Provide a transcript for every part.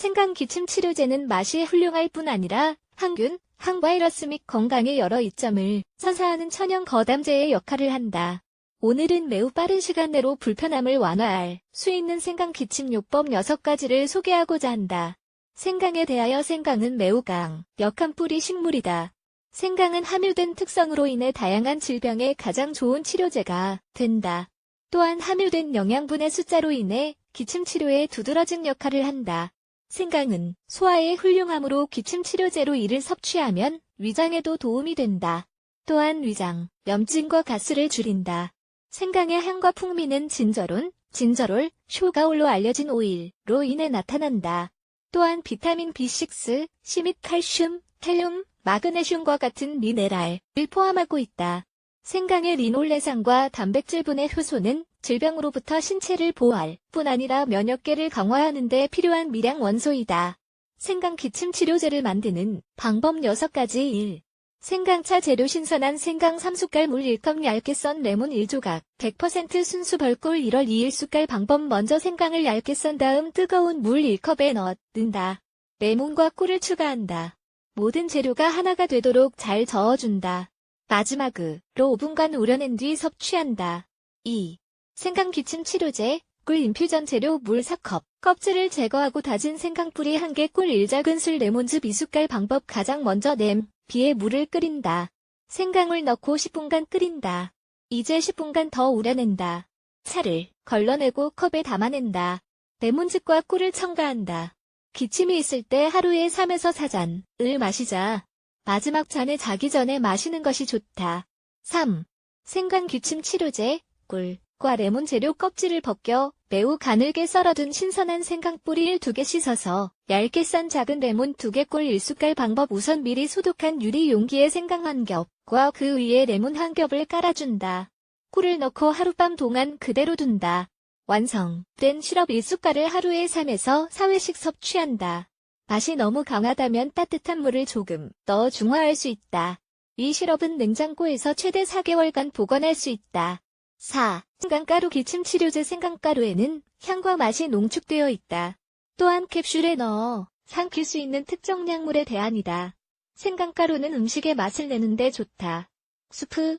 생강 기침 치료제는 맛이 훌륭할 뿐 아니라 항균, 항바이러스 및 건강의 여러 이점을 선사하는 천연 거담제의 역할을 한다. 오늘은 매우 빠른 시간 내로 불편함을 완화할 수 있는 생강 기침 요법 6가지를 소개하고자 한다. 생강에 대하여 생강은 매우 강력한 뿌리 식물이다. 생강은 함유된 특성으로 인해 다양한 질병에 가장 좋은 치료제가 된다. 또한 함유된 영양분의 숫자로 인해 기침 치료에 두드러진 역할을 한다. 생강은 소화에 훌륭하므로 기침 치료제로 이를 섭취하면 위장에도 도움이 된다. 또한 위장, 염증과 가스를 줄인다. 생강의 향과 풍미는 진저롤, 쇼가올로 알려진 오일로 인해 나타난다. 또한 비타민 B6, C 및 칼슘, 헬륨, 마그네슘과 같은 미네랄을 포함하고 있다. 생강의 리놀레산과 단백질분의 효소는 질병으로부터 신체를 보호할 뿐 아니라 면역계를 강화하는 데 필요한 미량 원소이다. 생강 기침 치료제를 만드는 방법 6가지 1. 생강차 재료 신선한 생강 3숟갈 물 1컵 얇게 썬 레몬 1조각 100% 순수 벌꿀 1월 2일 숟갈 방법 먼저 생강을 얇게 썬 다음 뜨거운 물 1컵에 넣는다. 레몬과 꿀을 추가한다. 모든 재료가 하나가 되도록 잘 저어준다. 마지막으로 5분간 우려낸 뒤 섭취한다. 2. 생강 기침 치료제, 꿀 인퓨전 재료 물 4컵, 껍질을 제거하고 다진 생강뿌리 1개 꿀 1작은술 레몬즙 2숟갈 방법 가장 먼저 냄비에 물을 끓인다. 생강을 넣고 10분간 끓인다. 이제 10분간 더 우려낸다. 차를 걸러내고 컵에 담아낸다. 레몬즙과 꿀을 첨가한다. 기침이 있을 때 하루에 3에서 4잔을 마시자. 마지막 잔에 자기 전에 마시는 것이 좋다. 3. 생강 기침 치료제, 꿀과 레몬 재료 껍질을 벗겨 매우 가늘게 썰어둔 신선한 생강뿌리 2개 씻어서 얇게 썬 작은 레몬 2개 꿀 1숟갈 방법 우선 미리 소독한 유리 용기에 생강 1겹과 그 위에 레몬 1겹을 깔아준다. 꿀을 넣고 하룻밤 동안 그대로 둔다. 완성된 시럽 1숟갈을 하루에 3에서 4회씩 섭취한다. 맛이 너무 강하다면 따뜻한 물을 조금 넣어 중화할 수 있다. 이 시럽은 냉장고에서 최대 4개월간 보관할 수 있다. 4. 생강가루 기침 치료제 생강가루에는 향과 맛이 농축되어 있다. 또한 캡슐에 넣어 삼킬 수 있는 특정 약물의 대안이다. 생강가루는 음식의 맛을 내는데 좋다. 수프,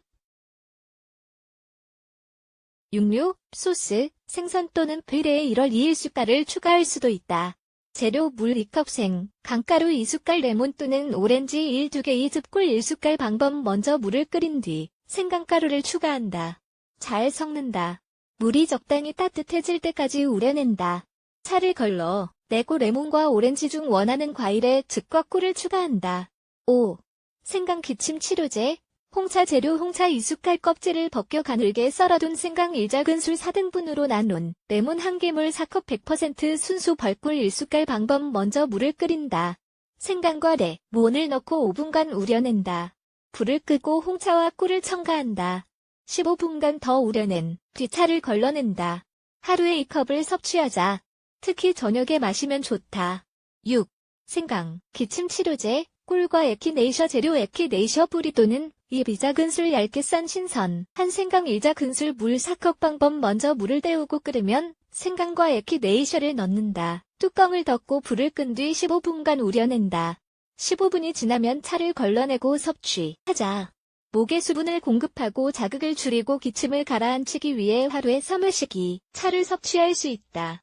육류, 소스, 생선 또는 피레에 1월 2일 숟갈을 추가할 수도 있다. 재료 물 2컵 생강가루 2숟갈 레몬 또는 오렌지 1, 2개 2즙 꿀 1숟갈 방법 먼저 물을 끓인 뒤 생강가루를 추가한다. 잘 섞는다. 물이 적당히 따뜻해질 때까지 우려낸다. 차를 걸러 내고 레몬과 오렌지 중 원하는 과일에 즙과 꿀을 추가한다. 5. 생강 기침 치료제, 홍차 재료 홍차 2숟갈 껍질을 벗겨 가늘게 썰어둔 생강 1작은술 4등분으로 나눈 레몬 1개물 4컵 100% 순수 벌꿀 1숟갈 방법 먼저 물을 끓인다. 생강과 레몬을 넣고 5분간 우려낸다. 불을 끄고 홍차와 꿀을 첨가한다. 15분간 더 우려낸 뒤 차를 걸러낸다. 하루에 2컵을 섭취하자. 특히 저녁에 마시면 좋다. 6. 생강 기침 치료제, 꿀과 에키네이셔 재료 에키네이셔 뿌리 또는 2작은술 얇게 썬 신선 한 생강 1작은술 물 4컵 방법 먼저 물을 데우고 끓으면 생강과 에키네이셔를 넣는다. 뚜껑을 덮고 불을 끈 뒤 15분간 우려낸다. 15분이 지나면 차를 걸러내고 섭취하자. 목에 수분을 공급하고 자극을 줄이고 기침을 가라앉히기 위해 하루에 3회씩 이 차를 섭취할 수 있다.